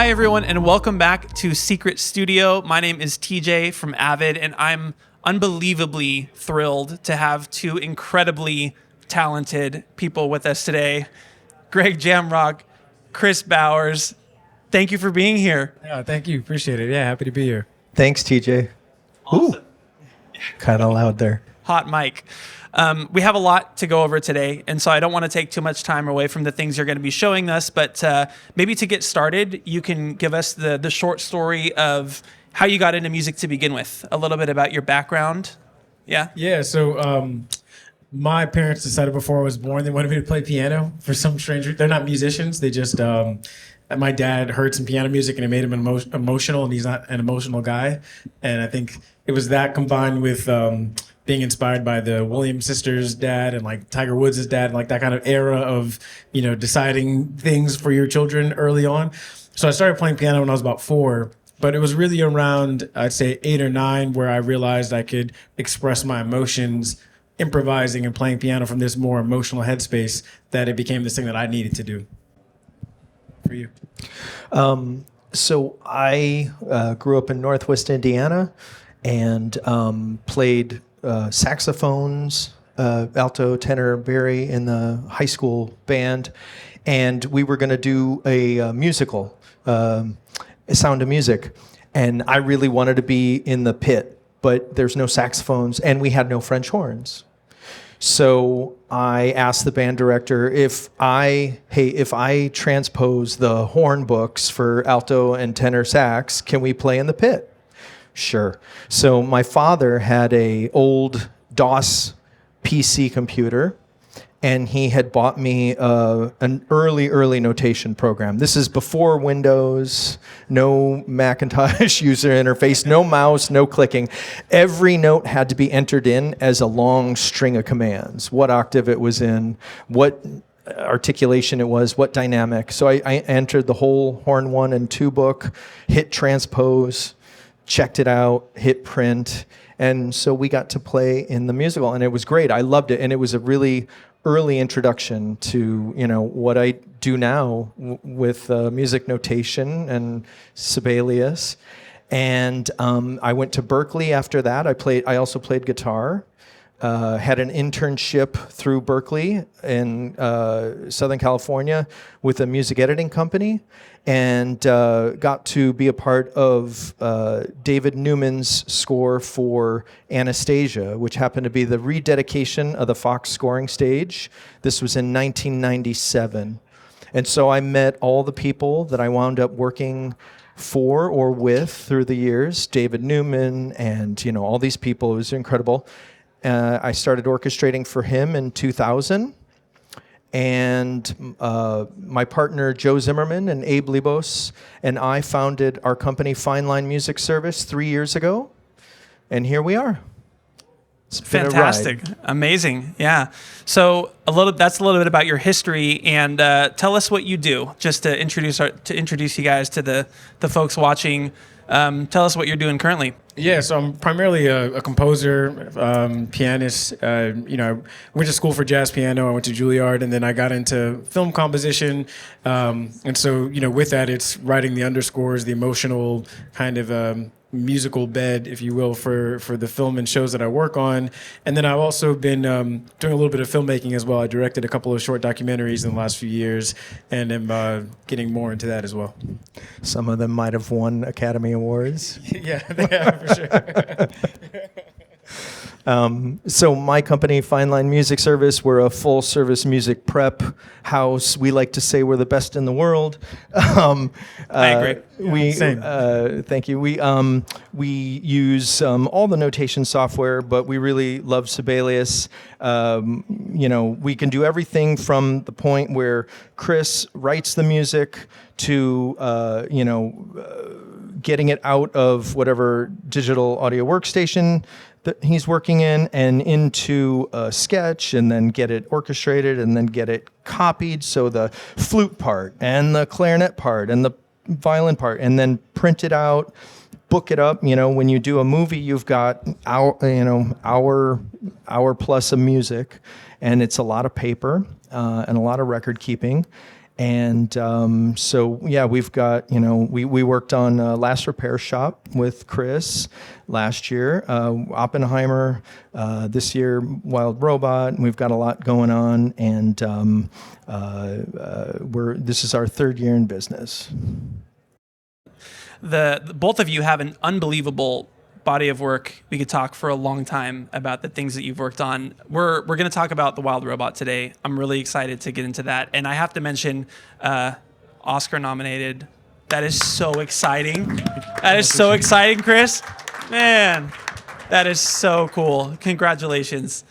Hi, everyone, and welcome back to Secret Studio. My name is TJ from Avid, and I'm unbelievably thrilled to have two incredibly talented people with us today. Greg Jamrok, Kris Bowers. Thank you for being here. Yeah, thank you. Appreciate it. Yeah, happy to be here. Thanks, TJ. Awesome. Kind of loud there. Hot mic. We have a lot to go over today, and so I don't want to take too much time away from the things you're going to be showing us, but maybe to get started, you can give us the short story of how you got into music to begin with, a little bit about your background. Yeah? Yeah, so my parents decided before I was born they wanted me to play piano for some strange reason. They're not musicians. They just, my dad heard some piano music and it made him emotional, and he's not an emotional guy. And I think it was that combined with being inspired by the Williams sisters' dad and like Tiger Woods' dad, and like that kind of era of, you know, deciding things for your children early on. So I started playing piano when I was about 4, but it was really around, I'd say 8 or 9, where I realized I could express my emotions improvising and playing piano from this more emotional headspace, that it became this thing that I needed to do. For you? So I grew up in Northwest Indiana and played saxophones, alto, tenor, bari in the high school band. And we were going to do a musical, Sound of Music. And I really wanted to be in the pit, but there's no saxophones and we had no French horns. So I asked the band director if I transpose the horn books for alto and tenor sax, can we play in the pit? Sure. So my father had a old DOS PC computer, and he had bought me an early notation program. This is before Windows, no Macintosh user interface, no mouse, no clicking. Every note had to be entered in as a long string of commands, what octave it was in, what articulation it was, what dynamic. So I entered the whole Horn 1 and 2 book, hit transpose, checked it out, hit print, and so we got to play in the musical, and it was great. I loved it, and it was a really early introduction to, you know, what I do now with music notation and Sibelius. And I went to Berkeley after that. I also played guitar. Had an internship through Berkeley in Southern California with a music editing company, and got to be a part of David Newman's score for Anastasia, which happened to be the rededication of the Fox scoring stage. This was in 1997. And so I met all the people that I wound up working for or with through the years, David Newman and, you know, all these people. It was incredible. I started orchestrating for him in 2000, and my partner Joe Zimmerman and Abe Libos and I founded our company Fine Line Music Service 3 years ago, and here we are. It's been fantastic, a ride. Amazing, yeah. So that's a little bit about your history, and tell us what you do, just to introduce you guys to the folks watching. Tell us what you're doing currently. Yeah, so I'm primarily a composer, pianist. You know, I went to school for jazz piano. I went to Juilliard, and then I got into film composition. And so, you know, with that, it's writing the underscores, the emotional kind of musical bed, if you will, for the film and shows that I work on. And then I've also been doing a little bit of filmmaking as well. I directed a couple of short documentaries in the last few years, and am getting more into that as well. Some of them might have won Academy Awards. Yeah, they have, for sure. So my company, Fine Line Music Service, we're a full-service music prep house. We like to say we're the best in the world. I agree. Thank you. We use all the notation software, but we really love Sibelius. You know, we can do everything from the point where Kris writes the music to, you know, getting it out of whatever digital audio workstation that he's working in and into a sketch, and then get it orchestrated and then get it copied. So the flute part and the clarinet part and the violin part, and then print it out, book it up. You know, when you do a movie, you've got hour plus of music, and it's a lot of paper and a lot of record keeping. And so, yeah, we've got, we worked on Last Repair Shop with Kris last year, Oppenheimer, this year, Wild Robot, and we've got a lot going on. And this is our third year in business. The both of you have an unbelievable body of work. We could talk for a long time about the things that you've worked on. We're going to talk about the Wild Robot today. I'm really excited to get into that. And I have to mention, Oscar nominated. That is so exciting. That is so exciting, Kris. Man, that is so cool. Congratulations.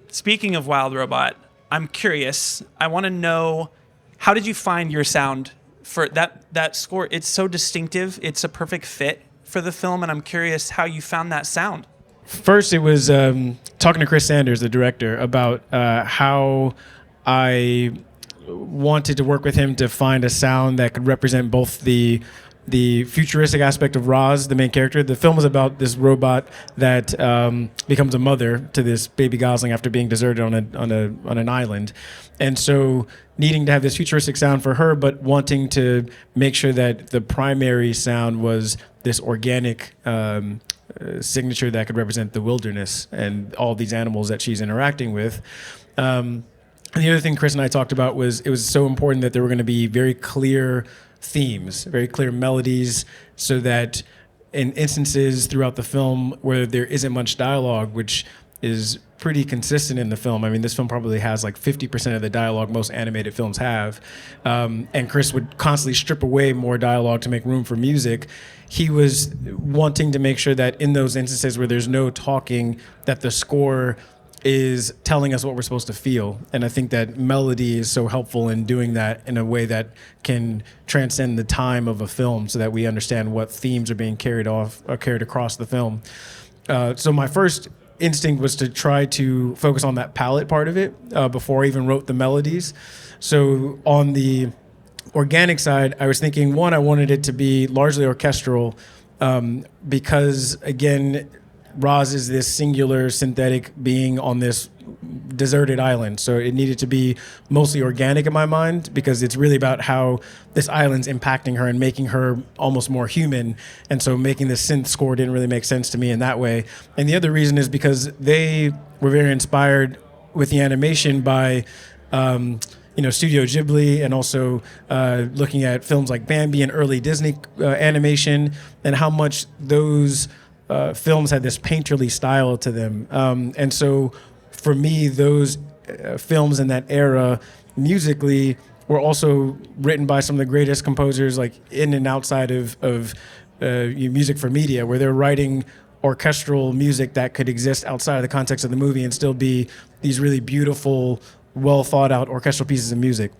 Speaking of Wild Robot, I'm curious. I want to know, how did you find your sound for that score? It's so distinctive. It's a perfect fit for the film, and I'm curious how you found that sound. First, it was talking to Chris Sanders, the director, about how I wanted to work with him to find a sound that could represent both the futuristic aspect of Roz, the main character. The film is about this robot that becomes a mother to this baby gosling after being deserted on an island, and so needing to have this futuristic sound for her, but wanting to make sure that the primary sound was this organic signature that could represent the wilderness and all these animals that she's interacting with. And the other thing Kris and I talked about was it was so important that there were going to be very clear themes, very clear melodies, so that in instances throughout the film where there isn't much dialogue, which is pretty consistent in the film. I mean, this film probably has like 50% of the dialogue most animated films have. And Kris would constantly strip away more dialogue to make room for music. He was wanting to make sure that in those instances where there's no talking, that the score is telling us what we're supposed to feel. And I think that melody is so helpful in doing that in a way that can transcend the time of a film so that we understand what themes are being carried across the film. So my first instinct was to try to focus on that palette part of it before I even wrote the melodies. So on the organic side, I was thinking, one, I wanted it to be largely orchestral because, again, Roz is this singular synthetic being on this deserted island. So it needed to be mostly organic in my mind because it's really about how this island's impacting her and making her almost more human. And so making the synth score didn't really make sense to me in that way. And the other reason is because they were very inspired with the animation by Studio Ghibli, and also looking at films like Bambi and early Disney animation, and how much those films had this painterly style to them. And so for me, those films in that era musically were also written by some of the greatest composers like in and outside of music for media, where they're writing orchestral music that could exist outside of the context of the movie and still be these really beautiful, well thought out orchestral pieces of music.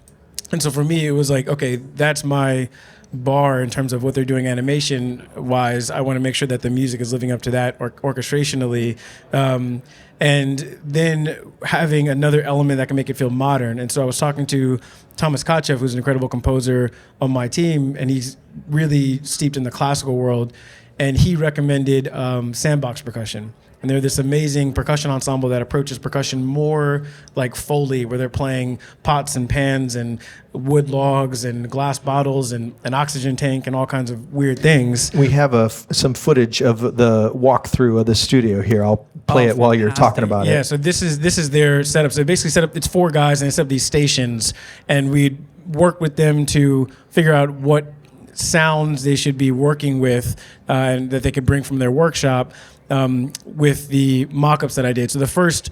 And so for me, it was like, okay, that's my bar in terms of what they're doing animation wise. I want to make sure that the music is living up to that orchestrationally. And then having another element that can make it feel modern. And so I was talking to Thomas Kachev, who's an incredible composer on my team, and he's really steeped in the classical world. And he recommended sandbox percussion. And they're this amazing percussion ensemble that approaches percussion more like Foley, where they're playing pots and pans and wood logs and glass bottles and an oxygen tank and all kinds of weird things. We have some footage of the walkthrough of the studio here. I'll play it while you're talking about it. Yeah, so this is their setup. So they basically set up, it's 4 guys and they set up these stations, and we work with them to figure out what sounds they should be working with and that they could bring from their workshop. With the mock-ups that I did. So the first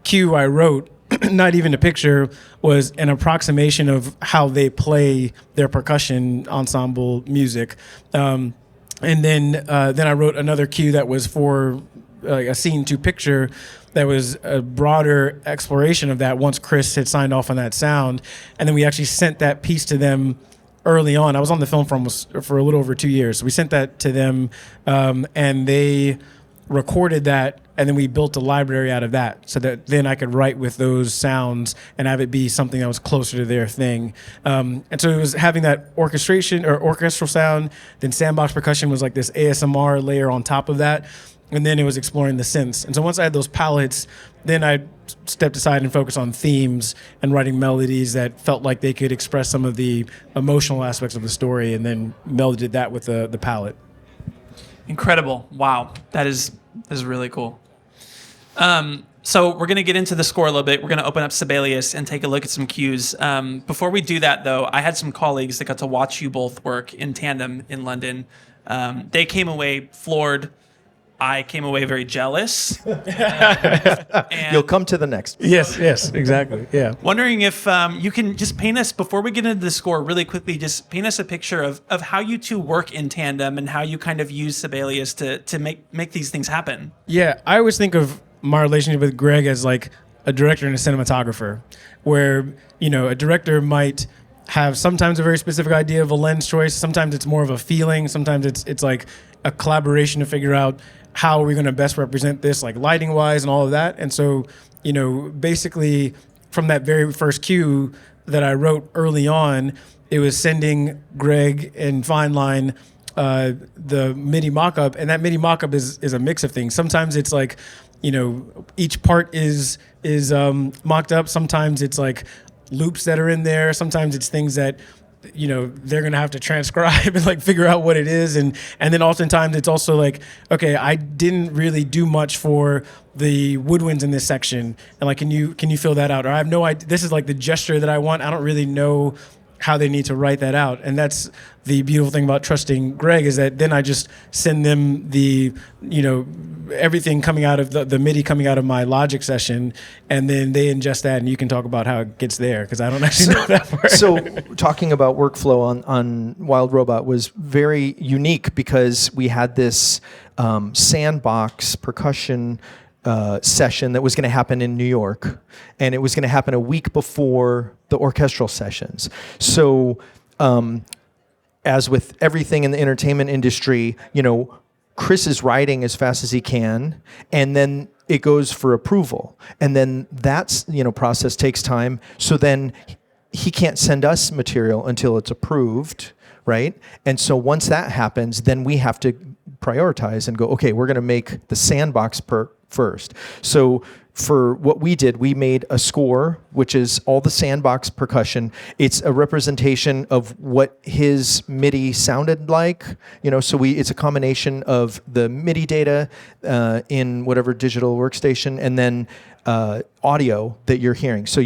cue I wrote, not even a picture, was an approximation of how they play their percussion ensemble music. And then I wrote another cue that was for a scene to picture that was a broader exploration of that once Kris had signed off on that sound. And then we actually sent that piece to them early on. I was on the film for a little over 2 years. So we sent that to them, and they recorded that, and then we built a library out of that so that then I could write with those sounds and have it be something that was closer to their thing. And so it was having that orchestration or orchestral sound, then sandbox percussion was like this ASMR layer on top of that. And then it was exploring the synths. And so once I had those palettes, then I stepped aside and focused on themes and writing melodies that felt like they could express some of the emotional aspects of the story, and then melded that with the palette. Incredible. Wow. That is really cool. So we're going to get into the score a little bit. We're going to open up Sibelius and take a look at some cues. Before we do that, though, I had some colleagues that got to watch you both work in tandem in London. They came away floored. I came away very jealous. You'll come to the next. Yes, exactly. Yeah. Wondering if you can just paint us, before we get into the score, really quickly, just paint us a picture of how you two work in tandem and how you kind of use Sibelius to make these things happen. Yeah, I always think of my relationship with Greg as like a director and a cinematographer, where, a director might have sometimes a very specific idea of a lens choice. Sometimes it's more of a feeling. Sometimes it's like a collaboration to figure out how are we going to best represent this, like lighting wise and all of that. And so, basically from that very first cue that I wrote early on, it was sending Greg and Fineline the MIDI mockup, and that MIDI mockup is a mix of things. Sometimes it's like, each part is mocked up. Sometimes it's like loops that are in there. Sometimes it's things that they're gonna have to transcribe and like figure out what it is, and then oftentimes it's also like, okay, I didn't really do much for the woodwinds in this section, and like, can you fill that out? Or I have no idea. This is like the gesture that I want. I don't really know how they need to write that out. And that's the beautiful thing about trusting Greg, is that then I just send them the, everything coming out of the MIDI coming out of my Logic session, and then they ingest that, and you can talk about how it gets there, because I don't actually know that part. So talking about workflow on Wild Robot was very unique, because we had this sandbox percussion session that was going to happen in New York, and it was going to happen a week before the orchestral sessions. So as with everything in the entertainment industry, Kris is writing as fast as he can, and then it goes for approval, and then that's process takes time. So then he can't send us material until it's approved, right? And so once that happens, then we have to prioritize and go, okay, we're going to make the sandbox first. So for what we did, we made a score, which is all the sandbox percussion. It's a representation of what his MIDI sounded like. So it's a combination of the MIDI data in whatever digital workstation, and then audio that you're hearing. So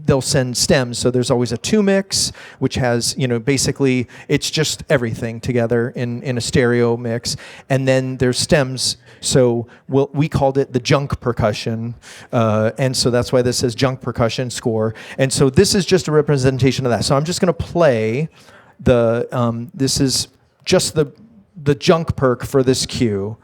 they'll send stems. So there's always a 2 mix, which has, basically it's just everything together in a stereo mix. And then there's stems. So we called it the junk percussion. And so that's why this says junk percussion score. And so this is just a representation of that. So I'm just going to play this is just the junk perk for this cue.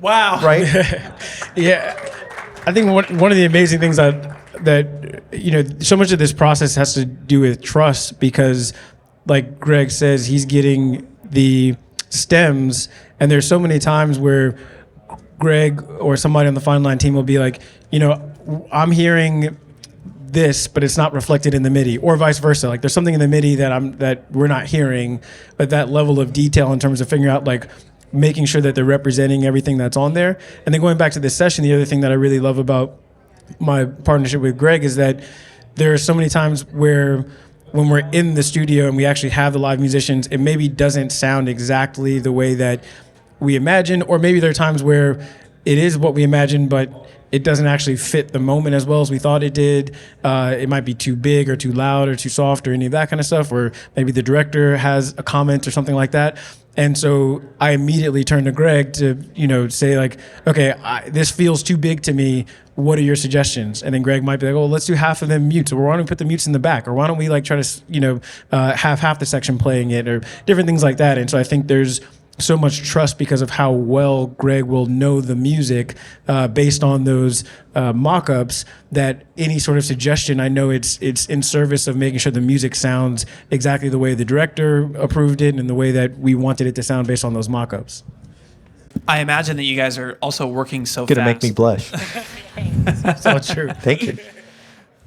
Wow. Right? Yeah, I think one of the amazing things that so much of this process has to do with trust, because like Greg says, he's getting the stems, and there's so many times where Greg or somebody on the Fine Line team will be like, I'm hearing this, but it's not reflected in the MIDI, or vice versa. Like there's something in the MIDI that we're not hearing, but that level of detail in terms of figuring out, like, making sure that they're representing everything that's on there. And then going back to this session, the other thing that I really love about my partnership with Greg is that there are so many times where when we're in the studio and we actually have the live musicians, it maybe doesn't sound exactly the way that we imagine, or maybe there are times where it is what we imagined, but it doesn't actually fit the moment as well as we thought it did. It might be too big or too loud or too soft or any of that kind of stuff, or maybe the director has a comment or something like that. And so I immediately turned to Greg to, say like, okay, this feels too big to me. What are your suggestions? And then Greg might be like, oh, let's do half of them mutes, or why don't we put the mutes in the back, or why don't we like try to, have half the section playing it, or different things like that. And so I think there's so much trust because of how well Greg will know the music based on those mock-ups, that any sort of suggestion, I know it's in service of making sure the music sounds exactly the way the director approved it and the way that we wanted it to sound based on those mock-ups. I imagine that you guys are also working so Gonna fast. make me blush. That's all true. Thank you.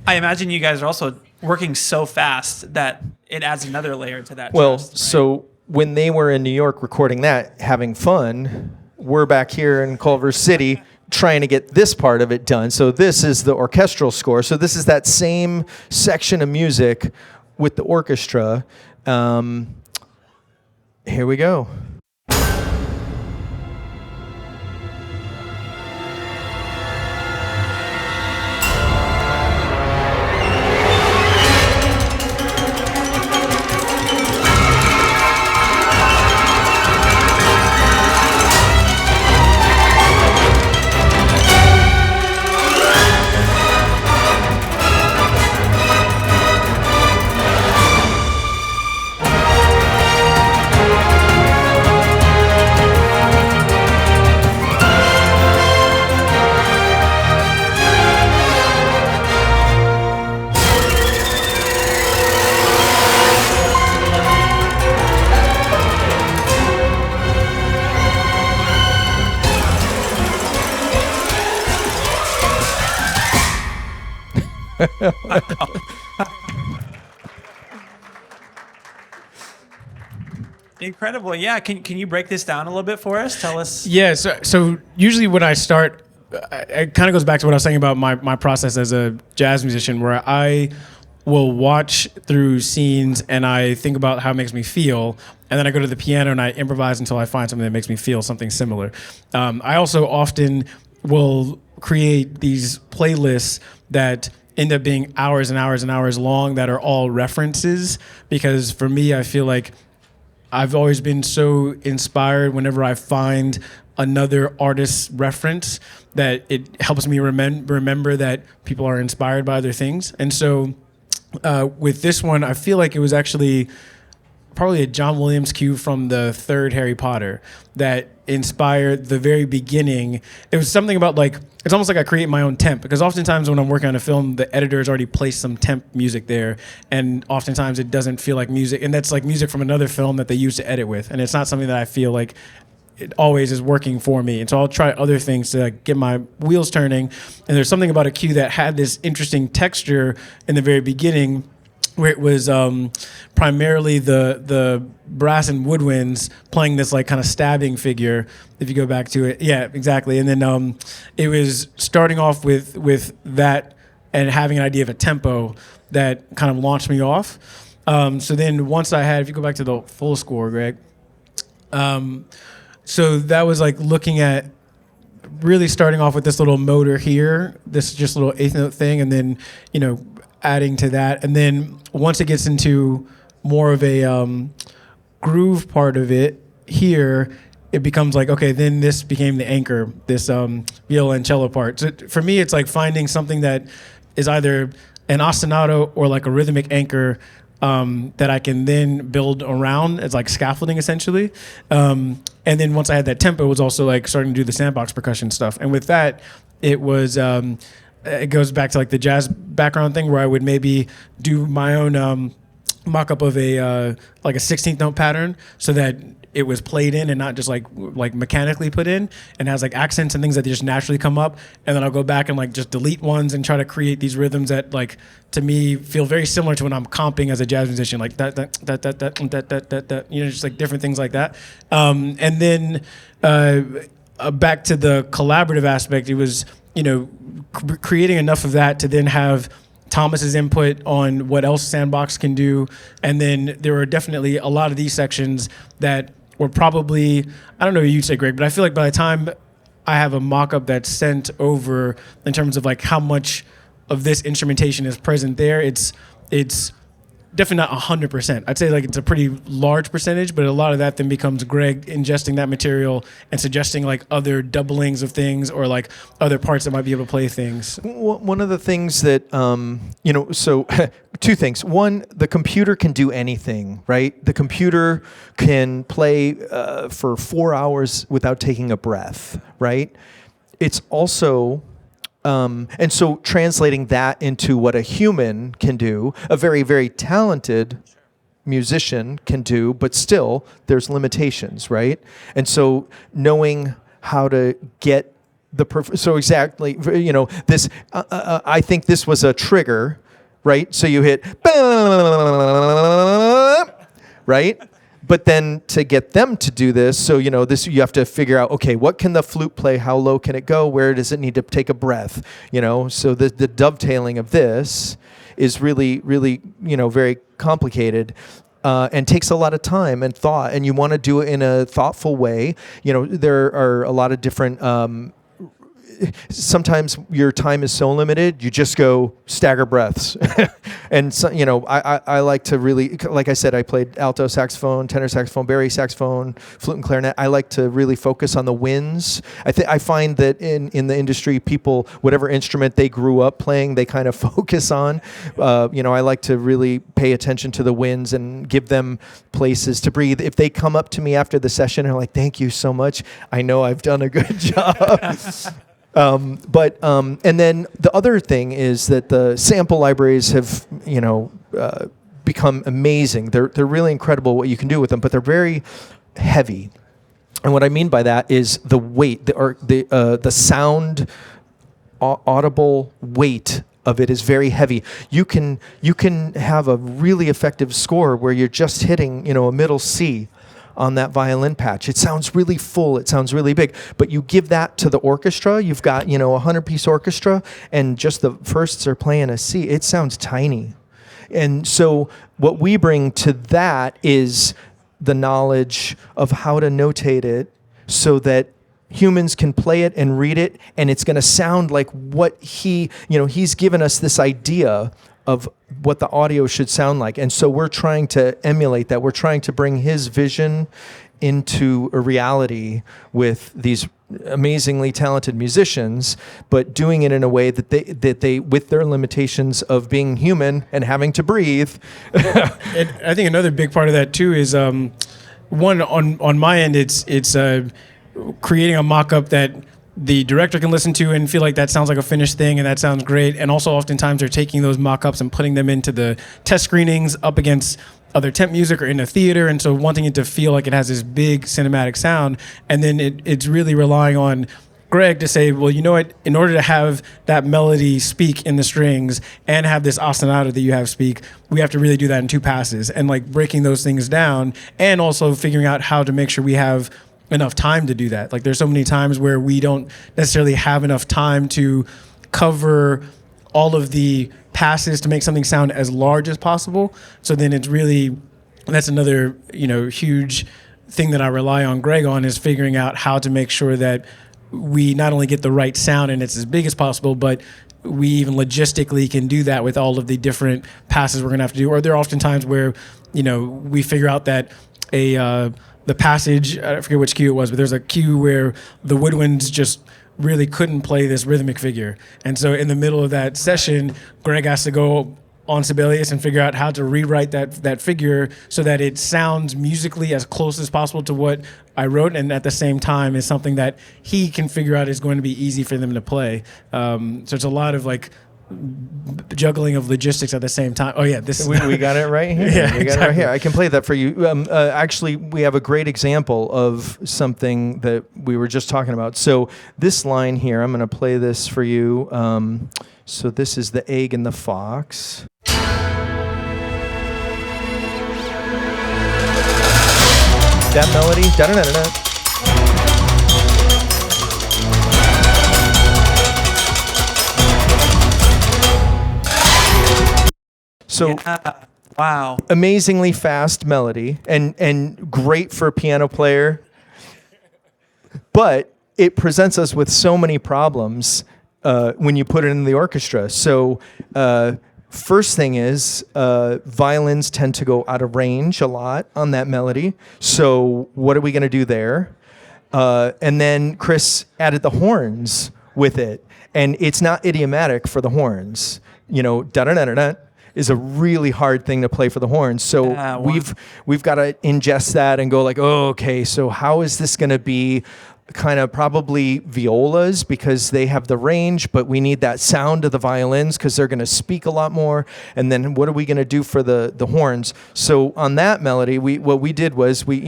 I imagine you guys are also working so fast that it adds another layer to that Well, trust, right? so when they were in New York recording that, having fun, we're back here in Culver City trying to get this part of it done. So this is the orchestral score. So this is that same section of music with the orchestra. Here we go. Incredible. Yeah. Can you break this down a little bit for us? Tell us. Yeah, so usually when I start, it kind of goes back to what I was saying about my process as a jazz musician, where I will watch through scenes and I think about how it makes me feel, and then I go to the piano and I improvise until I find something that makes me feel something similar. I also often will create these playlists that end up being hours and hours and hours long that are all references, because for me, I feel like I've always been so inspired whenever I find another artist's reference that it helps me remember that people are inspired by other things. And so with this one, I feel like it was actually probably a John Williams cue from the third Harry Potter that inspired the very beginning. It was something about like, it's almost like I create my own temp, because oftentimes when I'm working on a film, the editor has already placed some temp music there, and oftentimes it doesn't feel like music, and that's like music from another film that they use to edit with, and it's not something that I feel like it always is working for me. And so I'll try other things to like, get my wheels turning, and there's something about a cue that had this interesting texture in the very beginning, where it was primarily the brass and woodwinds playing this like kind of stabbing figure, if you go back to it. Yeah, exactly. And then it was starting off with that and having an idea of a tempo that kind of launched me off. So then once I had, if you go back to the full score, Greg, so that was like looking at really starting off with this little motor here, this just little eighth note thing, and then, adding to that. And then once it gets into more of a groove part of it here, it becomes like, okay, then this became the anchor, this viola and cello part. So for me, it's like finding something that is either an ostinato or like a rhythmic anchor that I can then build around as like scaffolding essentially. And then once I had that tempo, it was also like starting to do the sandbox percussion stuff. And with that, it was, it goes back to like the jazz background thing where I would maybe do my own mock-up of a like a 16th note pattern so that it was played in and not just like mechanically put in, and has like accents and things that just naturally come up. And then I'll go back and like just delete ones and try to create these rhythms that like to me feel very similar to when I'm comping as a jazz musician, like that, just like different things like that. And then back to the collaborative aspect, it was, creating enough of that to then have Thomas's input on what else Sandbox can do. And then there were definitely a lot of these sections that were probably, I don't know what you'd say, Greg, but I feel like by the time I have a mock-up that's sent over in terms of like how much of this instrumentation is present there. It's definitely not 100%. I'd say like it's a pretty large percentage, but a lot of that then becomes Greg ingesting that material and suggesting like other doublings of things or like other parts that might be able to play things. One of the things that, so two things. One, the computer can do anything, right? The computer can play for 4 hours without taking a breath, right? It's also... and so translating that into what a human can do, a very, very talented musician can do, but still there's limitations, right? And so knowing how to get so exactly, this, I think this was a trigger, right? So you hit, right? But then to get them to do this, so this, you have to figure out, okay, what can the flute play? How low can it go? Where does it need to take a breath? So the dovetailing of this is really, really, very complicated. And takes a lot of time and thought, and you want to do it in a thoughtful way. There are a lot of different. Sometimes your time is so limited, you just go stagger breaths. And so, I like to really, like I said, I played alto saxophone, tenor saxophone, baritone saxophone, flute and clarinet. I like to really focus on the winds. I find that in the industry, people, whatever instrument they grew up playing, they kind of focus on. I like to really pay attention to the winds and give them places to breathe. If they come up to me after the session and are like, "Thank you so much. I know I've done a good job." And then the other thing is that the sample libraries have, become amazing. They're really incredible what you can do with them, but they're very heavy. And what I mean by that is the weight, the sound, audible weight of it is very heavy. You can have a really effective score where you're just hitting, a middle C on that violin patch. It sounds really full. It sounds really big. But you give that to the orchestra. You've got, a 100-piece orchestra, and just the firsts are playing a C. It sounds tiny. And so what we bring to that is the knowledge of how to notate it so that humans can play it and read it, and it's going to sound like what he's given us this idea of what the audio should sound like. And so we're trying to emulate that. We're trying to bring his vision into a reality with these amazingly talented musicians, but doing it in a way that they with their limitations of being human and having to breathe. And I think another big part of that too is one on my end, it's creating a mock-up that the director can listen to and feel like that sounds like a finished thing and that sounds great. And also oftentimes they're taking those mock-ups and putting them into the test screenings up against other temp music or in a theater, and so wanting it to feel like it has this big cinematic sound. And then it's really relying on Greg to say, well, you know what, in order to have that melody speak in the strings and have this ostinato that you have speak, we have to really do that in 2 passes, and like breaking those things down, and also figuring out how to make sure we have enough time to do that. Like there's so many times where we don't necessarily have enough time to cover all of the passes to make something sound as large as possible. So then it's really, that's another, huge thing that I rely on Greg on, is figuring out how to make sure that we not only get the right sound and it's as big as possible, but we even logistically can do that with all of the different passes we're gonna have to do. Or there are often times where, we figure out that the passage, I forget which cue it was, but there's a cue where the woodwinds just really couldn't play this rhythmic figure. And so in the middle of that session, Greg has to go on Sibelius and figure out how to rewrite that figure so that it sounds musically as close as possible to what I wrote, and at the same time is something that he can figure out is going to be easy for them to play. So it's a lot of like juggling of logistics at the same time. Oh yeah, this we got it right here. Yeah, we got it right here. I can play that for you. Actually, we have a great example of something that we were just talking about. So this line here, I'm going to play this for you. So this is the egg and the fox. That melody. Da-da-da-da-da. So yeah. Wow. Amazingly fast melody and great for a piano player. But it presents us with so many problems when you put it in the orchestra. So first thing is violins tend to go out of range a lot on that melody. So what are we going to do there? And then Kris added the horns with it, and it's not idiomatic for the horns. You know, da da da da da is a really hard thing to play for the horns. So we've got to ingest that and go like, oh, okay, so how is this going to be? Kind of probably violas because they have the range, but we need that sound of the violins because they're going to speak a lot more. And then what are we going to do for the horns? So on that melody, what we did was we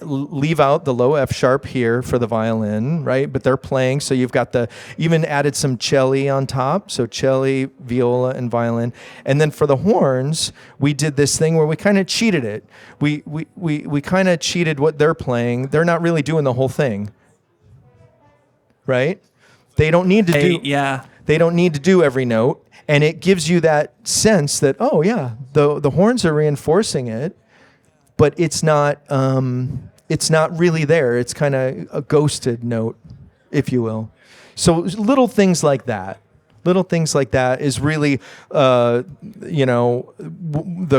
leave out the low F sharp here for the violin, right? But they're playing, so you've got even added some cello on top, so cello, viola, and violin. And then for the horns, we did this thing where we kind of cheated it. We kind of cheated what they're playing. They're not really doing the whole thing, right? They don't need to They don't need to do every note, and it gives you that sense that the horns are reinforcing it, but it's not really there. It's kind of a ghosted note, if you will. So little things like that is really, the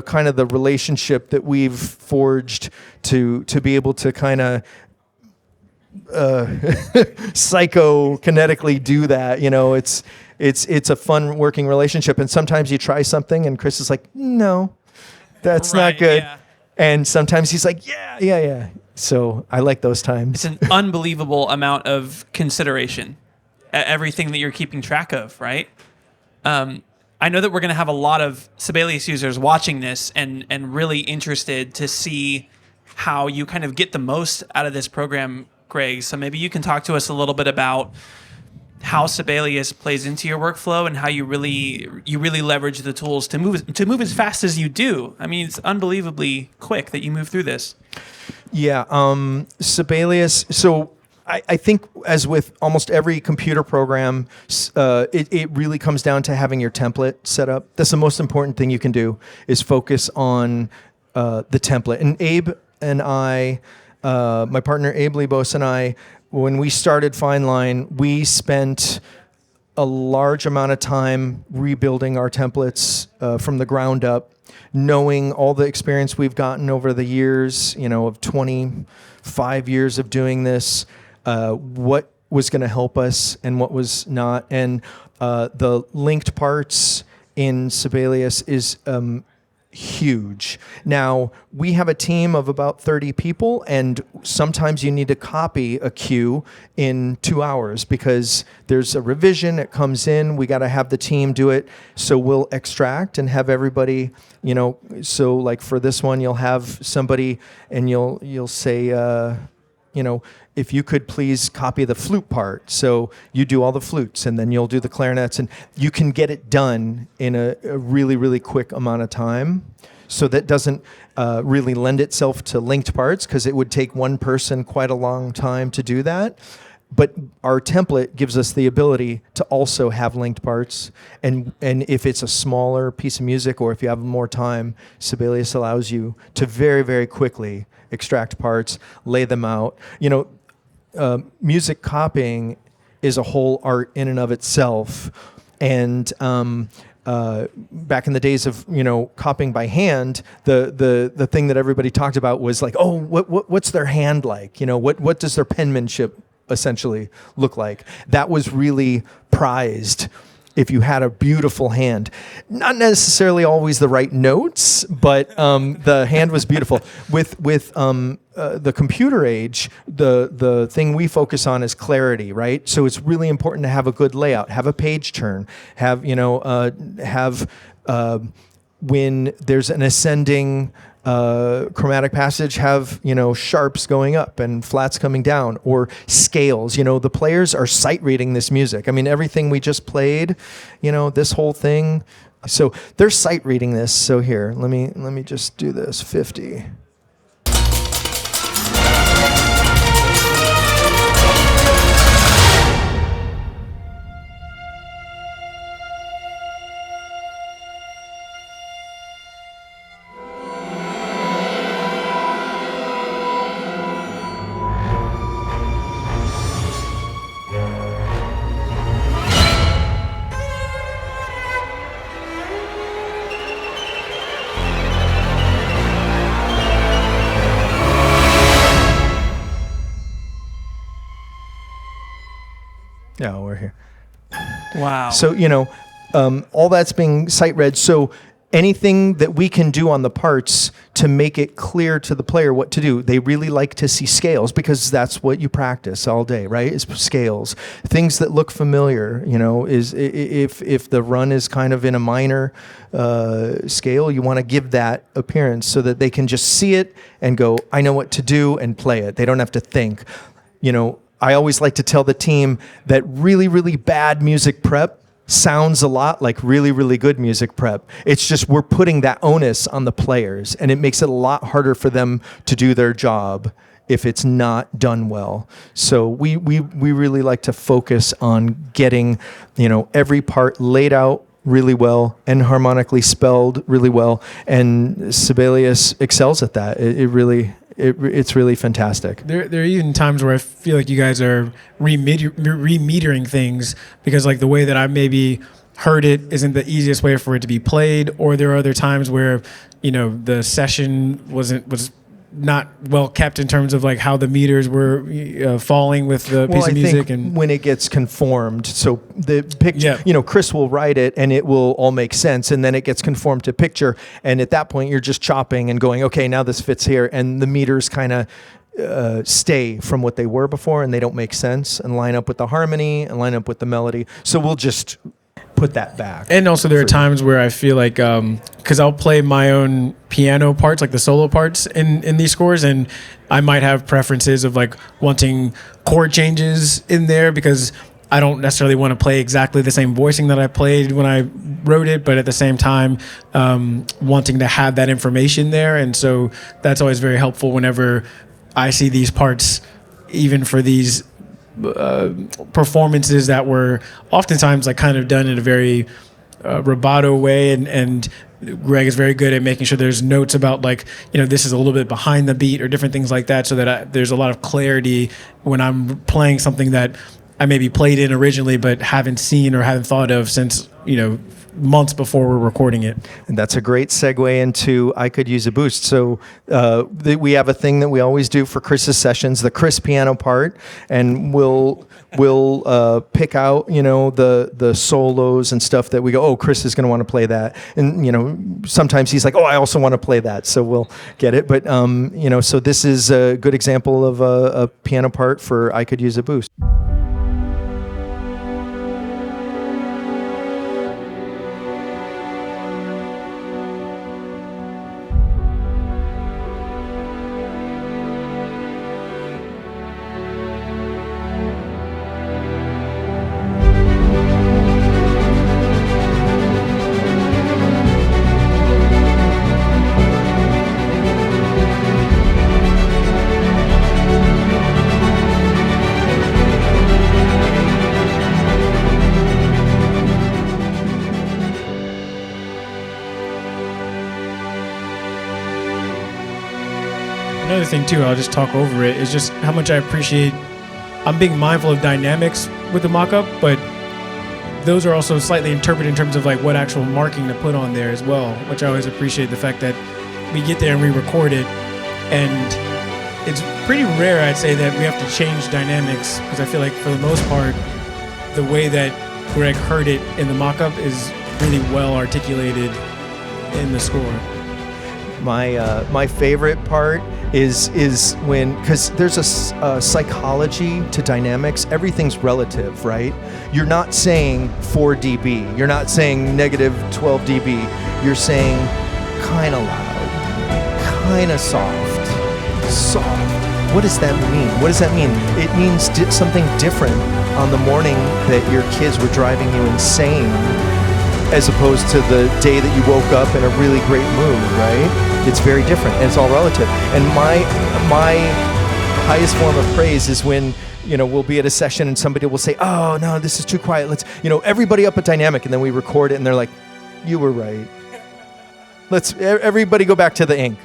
kind of the relationship that we've forged to be able to kind of psychokinetically do that. You know, it's a fun working relationship. And sometimes you try something and Kris is like, no, that's not good. Yeah. And sometimes he's like, yeah. So I like those times. It's an unbelievable amount of consideration. Everything that you're keeping track of, right? I know that we're going to have a lot of Sibelius users watching this and really interested to see how you kind of get the most out of this program, Greg. So maybe you can talk to us a little bit about how Sibelius plays into your workflow and how you really leverage the tools to move as fast as you do. I mean, it's unbelievably quick that you move through this. Yeah, Sibelius. So I think, as with almost every computer program, it really comes down to having your template set up. That's the most important thing you can do, is focus on the template. And Abe and I, my partner Abe Lebos and I, when we started Fine Line, we spent a large amount of time rebuilding our templates from the ground up, knowing all the experience we've gotten over the years, of 25 years of doing this, what was going to help us and what was not. And the linked parts in Sibelius is huge. Now, we have a team of about 30 people, and sometimes you need to copy a cue in 2 hours because there's a revision, it comes in, we got to have the team do it. So we'll extract and have everybody, so like for this one, you'll have somebody and you'll say, if you could please copy the flute part. So you do all the flutes, and then you'll do the clarinets, and you can get it done in a really, really quick amount of time. So that doesn't really lend itself to linked parts because it would take one person quite a long time to do that. But our template gives us the ability to also have linked parts. And if it's a smaller piece of music or if you have more time, Sibelius allows you to very, very quickly extract parts, lay them out. Music copying is a whole art in and of itself. And back in the days of copying by hand, the thing that everybody talked about was like, oh, what's their hand like? What does their penmanship essentially look like? That was really prized. If you had a beautiful hand, not necessarily always the right notes, but the hand was beautiful. With the computer age, the thing we focus on is clarity, right? So it's really important to have a good layout, have a page turn, have when there's an ascending chromatic passage, have sharps going up and flats coming down, or scales. The players are sight reading this music. I mean, everything we just played, this whole thing. So they're sight reading this. So here, let me just do this 50. No, we're here. Wow. So, all that's being sight read. So anything that we can do on the parts to make it clear to the player what to do. They really like to see scales because that's what you practice all day, right? Is scales. Things that look familiar, is if the run is kind of in a minor scale, you want to give that appearance so that they can just see it and go, I know what to do, and play it. They don't have to think. I always like to tell the team that really, really bad music prep sounds a lot like really, really good music prep. It's just we're putting that onus on the players, and it makes it a lot harder for them to do their job if it's not done well. So we really like to focus on getting, every part laid out really well and harmonically spelled really well. And Sibelius excels at that. It's really fantastic. There are even times where I feel like you guys are remetering things because like the way that I maybe heard it isn't the easiest way for it to be played, or there are other times where the session was not well kept in terms of like how the meters were falling with the piece of music. And when it gets conformed, so the picture, Kris will write it and it will all make sense, and then it gets conformed to picture, and at that point you're just chopping and going, okay, now this fits here, and the meters kind of stay from what they were before, and they don't make sense and line up with the harmony and line up with the melody. So we'll just put that back. And also there are times where I feel like, because I'll play my own piano parts, like the solo parts in these scores, and I might have preferences of like wanting chord changes in there because I don't necessarily want to play exactly the same voicing that I played when I wrote it, but at the same time, wanting to have that information there. And so that's always very helpful whenever I see these parts, even for these performances that were oftentimes like kind of done in a very rubato way, and Greg is very good at making sure there's notes about like this is a little bit behind the beat or different things like that, so that there's a lot of clarity when I'm playing something that I maybe played in originally but haven't seen or haven't thought of since months before we're recording it. And that's a great segue into I Could Use a Boost. So we have a thing that we always do for Kris's sessions, the Kris piano part, and we'll pick out the solos and stuff that we go, oh, Kris is going to want to play that, and sometimes he's like, oh, I also want to play that, so we'll get it. But so this is a good example of a piano part for I Could Use a Boost. Another thing too, I'll just talk over it, is just how much I appreciate. I'm being mindful of dynamics with the mock-up, but those are also slightly interpreted in terms of like what actual marking to put on there as well, which I always appreciate the fact that we get there and we record it, and it's pretty rare, I'd say, that we have to change dynamics, because I feel like for the most part, the way that Greg heard it in the mock-up is really well articulated in the score. My favorite part is when, because there's a psychology to dynamics. Everything's relative, right? You're not saying 4 dB. You're not saying negative 12 dB. You're saying kind of loud, kind of soft. What does that mean? What does that mean? It means something different on the morning that your kids were driving you insane, as opposed to the day that you woke up in a really great mood, right? It's very different, and it's all relative. And my highest form of praise is when, we'll be at a session and somebody will say, oh, no, this is too quiet. Let's, everybody up a dynamic, and then we record it, and they're like, you were right. Let's everybody go back to the ink.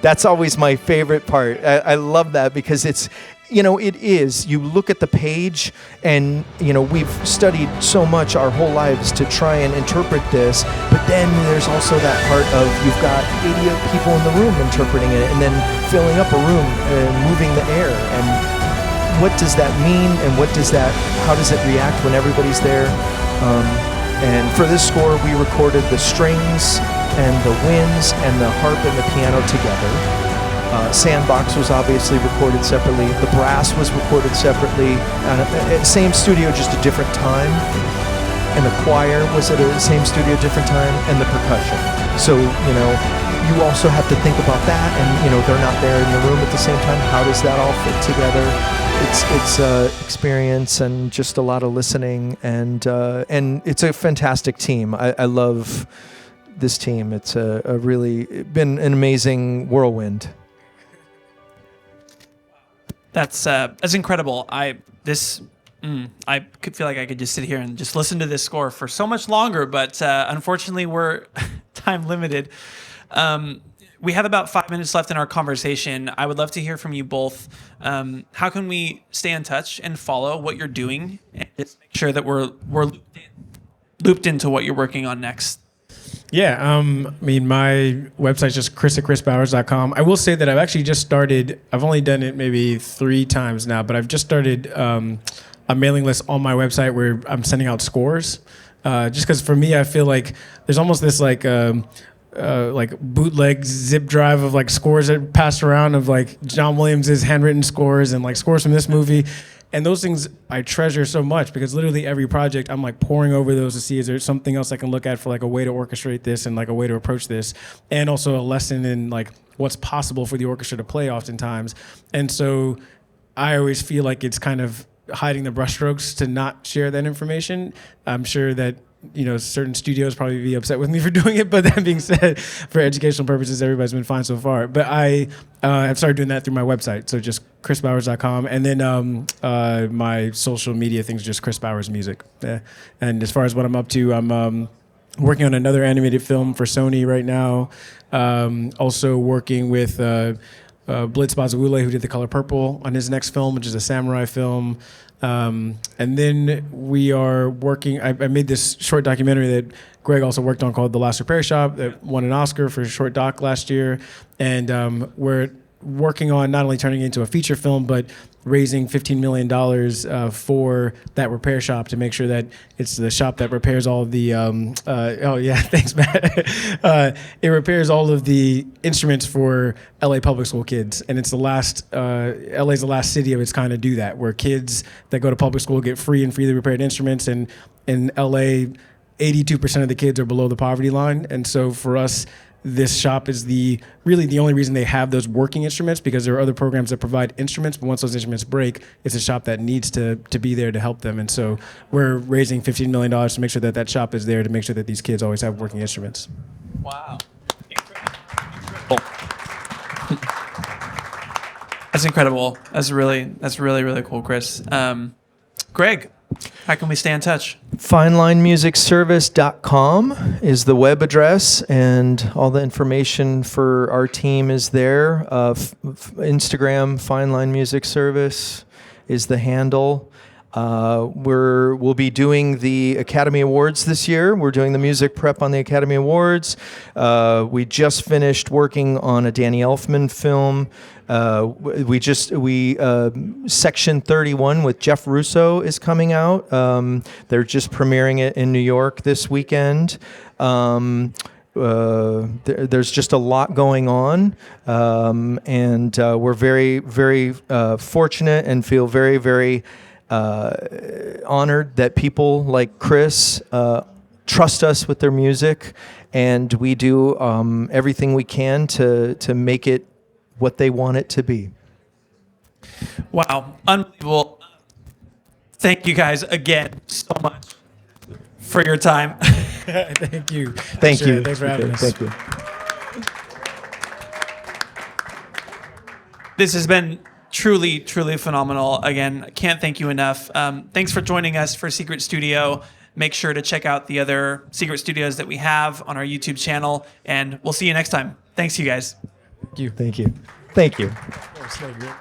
That's always my favorite part. I love that because it's, it is. You look at the page and, we've studied so much our whole lives to try and interpret this, but then there's also that part of you've got 80 people in the room interpreting it and then filling up a room and moving the air. And what does that mean, and how does it react when everybody's there? And for this score, we recorded the strings and the winds and the harp and the piano together. Sandbox was obviously recorded separately. The brass was recorded separately. Same studio, just a different time. And the choir was at the same studio, different time, and the percussion. So, you also have to think about that, and, they're not there in the room at the same time. How does that all fit together? It's experience and just a lot of listening, and it's a fantastic team. I love this team. It's a really been an amazing whirlwind. That's incredible. I could feel like I could just sit here and just listen to this score for so much longer, but unfortunately we're time limited. We have about 5 minutes left in our conversation. I would love to hear from you both. How can we stay in touch and follow what you're doing and just make sure that we're looped into what you're working on next? Yeah, my website's just chris@chrisbowers.com. I will say that I've actually just started, I've only done it maybe 3 times now, but I've just started a mailing list on my website where I'm sending out scores. Just because for me, I feel like there's almost this like bootleg zip drive of like scores that passed around of like John Williams' handwritten scores and like scores from this movie. And those things I treasure so much because literally every project I'm like poring over those to see is there something else I can look at for like a way to orchestrate this and like a way to approach this, and also a lesson in like what's possible for the orchestra to play oftentimes. And so I always feel like it's kind of hiding the brushstrokes to not share that information. I'm sure that certain studios probably be upset with me for doing it, but that being said, for educational purposes, everybody's been fine so far. But I have started doing that through my website, so just chrisbowers.com, and then my social media things are just Kris Bowers Music. And as far as what I'm up to, I'm working on another animated film for Sony right now. Also working with Blitz Bazawule, who did The Color Purple, on his next film, which is a samurai film. And then we are working, I made this short documentary that Greg also worked on called The Last Repair Shop that won an Oscar for a short doc last year. And we're working on not only turning it into a feature film, but raising $15 million for that repair shop to make sure that it's the shop that repairs all of the, thanks, Matt. It repairs all of the instruments for LA public school kids. And it's LA's the last city of its kind to do that, where kids that go to public school get free and freely repaired instruments. And in LA, 82% of the kids are below the poverty line. And so for us, this shop is really the only reason they have those working instruments, because there are other programs that provide instruments, but once those instruments break, it's a shop that needs to be there to help them. And so we're raising $15 million to make sure that that shop is there to make sure that these kids always have working instruments. Wow. Incredible. That's incredible. That's really, really cool, Kris. Greg, how can we stay in touch? FineLineMusicService.com is the web address, and all the information for our team is there. Instagram, Fine Line Music Service is the handle. We'll be doing the Academy Awards this year. We're doing the music prep on the Academy Awards. We just finished working on a Danny Elfman film. Section 31 with Jeff Russo is coming out. They're just premiering it in New York this weekend. There's just a lot going on, and we're very, very fortunate and feel very, very honored that people like Kris trust us with their music, and we do everything we can to make it what they want it to be. Wow, unbelievable. Thank you guys again so much for your time. Thank you. Thank you. Thanks for having us. Thank you. This has been truly, truly phenomenal. Again, can't thank you enough. Thanks for joining us for Secret Studio. Make sure to check out the other Secret Studios that we have on our YouTube channel, and we'll see you next time. Thanks, you guys. Thank you. Thank you. Thank you. That was so good.